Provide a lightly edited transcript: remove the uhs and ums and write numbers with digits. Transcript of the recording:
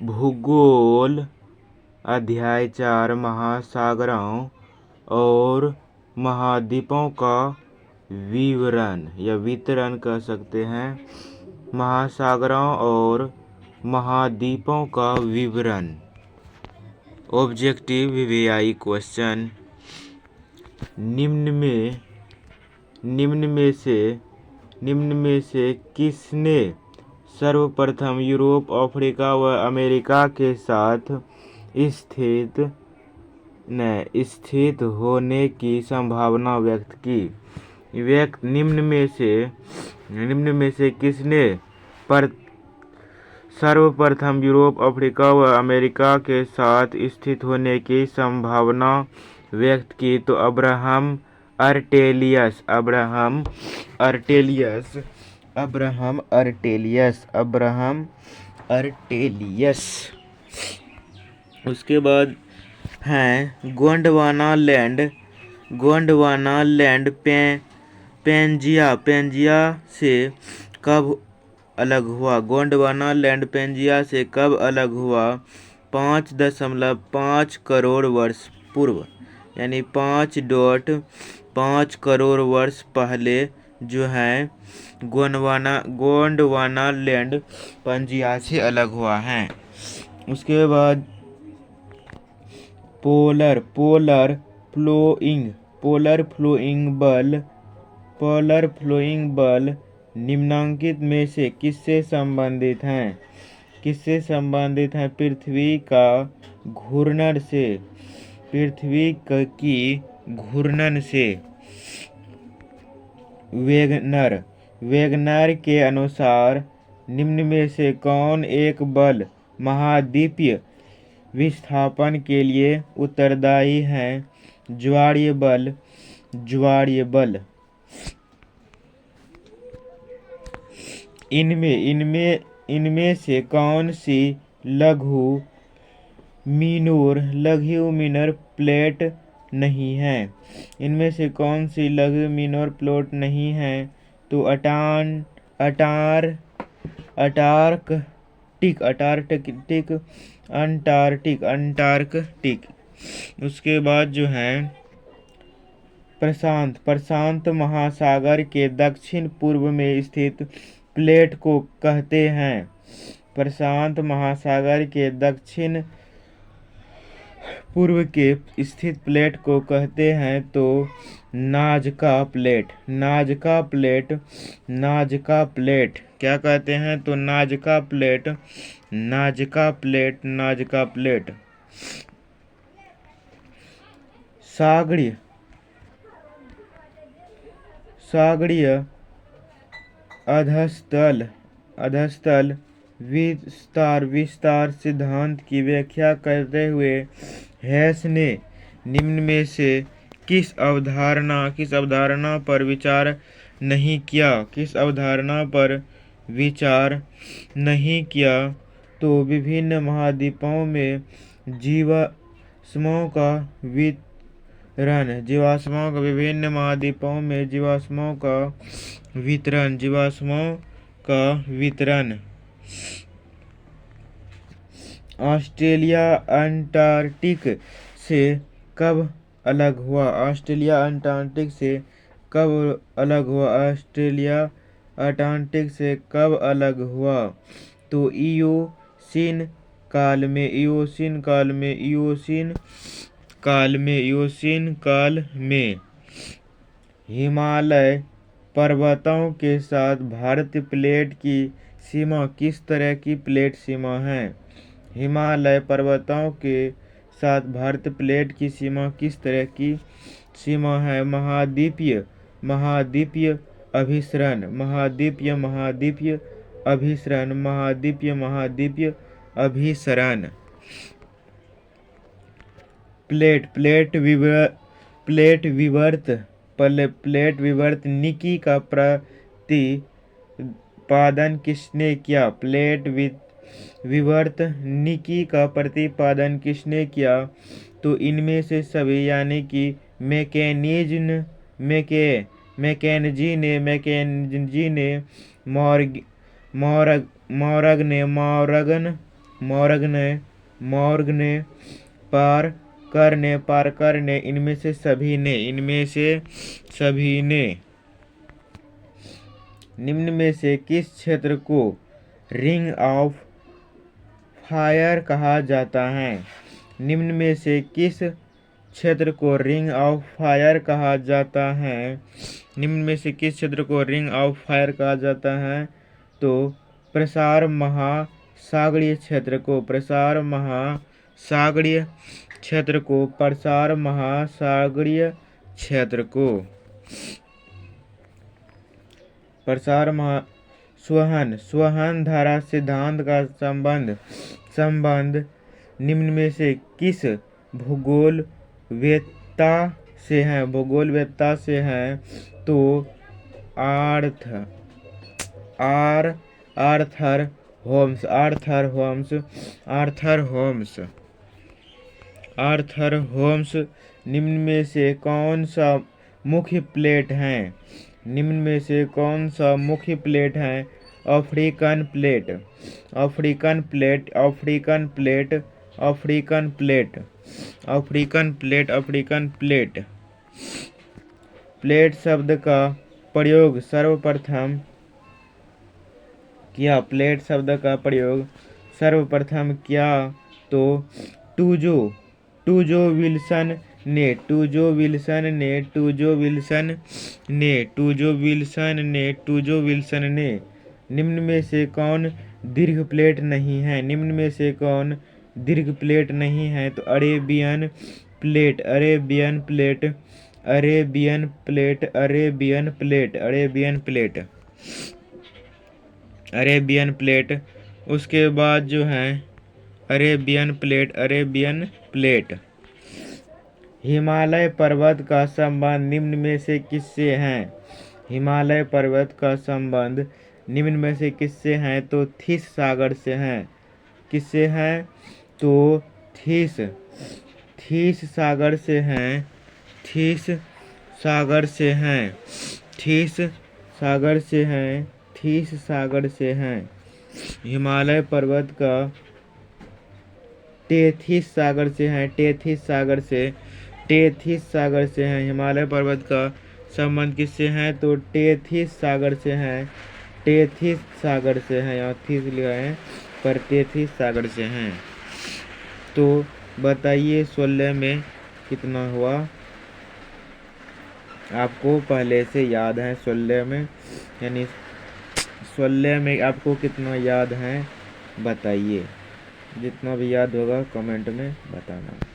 भूगोल अध्याय 4 महासागरों और महाद्वीपों का विवरण या वितरण कर सकते हैं। महासागरों और महाद्वीपों का विवरण। Objective VVI question. निम्न में से किसने सर्वप्रथम यूरोप, अफ्रीका व अमेरिका के साथ स्थित होने की संभावना व्यक्त की? निम्न में से किसने सर्वप्रथम यूरोप, अफ्रीका व अमेरिका के साथ स्थित होने की संभावना व्यक्त की? तो अब्राहम अर्टेलियस। उसके बाद हैं गोंडवाना लैंड पेंजिया से कब अलग हुआ? गोंडवाना लैंड पेंजिया से कब अलग हुआ? 5.5 करोड़ वर्ष पूर्व, यानी 5.5 करोड़ वर्ष पहले जो है गोंडवाना लैंड पेंजिया से अलग हुआ है। उसके बाद पोलर फ्लोइंग बल निम्नलिखित में से किससे संबंधित हैं? पृथ्वी की घूर्णन से। वेगनर के अनुसार निम्न में से कौन एक बल महाद्वीपीय विस्थापन के लिए उत्तरदायी है? ज्वारीय बल। इनमें से कौन सी लघु मिनोर प्लेट नहीं है? इनमें से कौन सी लघु मिनोर प्लेट नहीं है? तो अंटार्कटिक। उसके बाद जो है प्रशांत महासागर के दक्षिण पूर्व में स्थित प्लेट को कहते हैं। प्रशांत महासागर के दक्षिण पूर्व के स्थित प्लेट को कहते हैं तो नाजका प्लेट। क्या कहते हैं? तो नाजका प्लेट। सागरीय अधस्तल विस्तार सिद्धांत की व्याख्या करते हुए हेस ने निम्न में से किस अवधारणा पर विचार नहीं किया? तो विभिन्न महाद्वीपों में जीवाश्मों का वितरण। ऑस्ट्रेलिया अंटार्कटिक से कब अलग हुआ? ऑस्ट्रेलिया अंटार्कटिक से कब अलग हुआ? तो इयोसीन काल में। हिमालय पर्वतों के साथ भारतीय प्लेट की सीमा किस तरह की प्लेट सीमा है? हिमालय पर्वतों के साथ भारतीय प्लेट की सीमा किस तरह की सीमा है? महाद्वीपीय अभिसरण। प्लेट विवर्त निकी का प्रतिपादन किसने किया? प्लेट विवर्त निकी का प्रतिपादन किसने किया? तो इनमें से सभी, यानी कि मैकेंजी ने मौर्ग ने, पार करने, इनमें से सभी ने। निम्न में से किस क्षेत्र को रिंग ऑफ फायर कहा जाता है? निम्न में से किस क्षेत्र को रिंग ऑफ फायर कहा जाता है? निम्न में से किस क्षेत्र को रिंग ऑफ फायर कहा जाता है? तो प्रसार महासागरीय क्षेत्र को, प्रसार महासागरीय क्षेत्र को। स्वहन धारा सिद्धांत का संबंध निम्न में से किस भूगोलवेत्ता से है? तो आर्थर होम्स। निम्न में से कौन सा मुख्य प्लेट है? निम्न में से कौन सा मुख्य प्लेट है? African plate. प्लेट शब्द का प्रयोग सर्वप्रथम किया तो टूजो विल्सन ने। निम्न में से कौन दीर्घ प्लेट नहीं है? तो अरेबियन प्लेट। उसके बाद जो है अरेबियन प्लेट। हिमालय पर्वत का संबंध निम्न में से किससे है? हिमालय पर्वत का संबंध निम्न में से किससे है? तो थिस सागर से है। किससे है? तो थिस सागर से है। हिमालय पर्वत का टेथिस सागर से है। हिमालय पर्वत का संबंध किससे है? तो टेथिस सागर से है। यहाँ थिस लिखा है पर टेथिस सागर से है। तो बताइए 16 में कितना हुआ? आपको पहले से याद है 16 में, यानी 16 में आपको कितना याद है बताइए। जितना भी याद होगा कमेंट में बताना।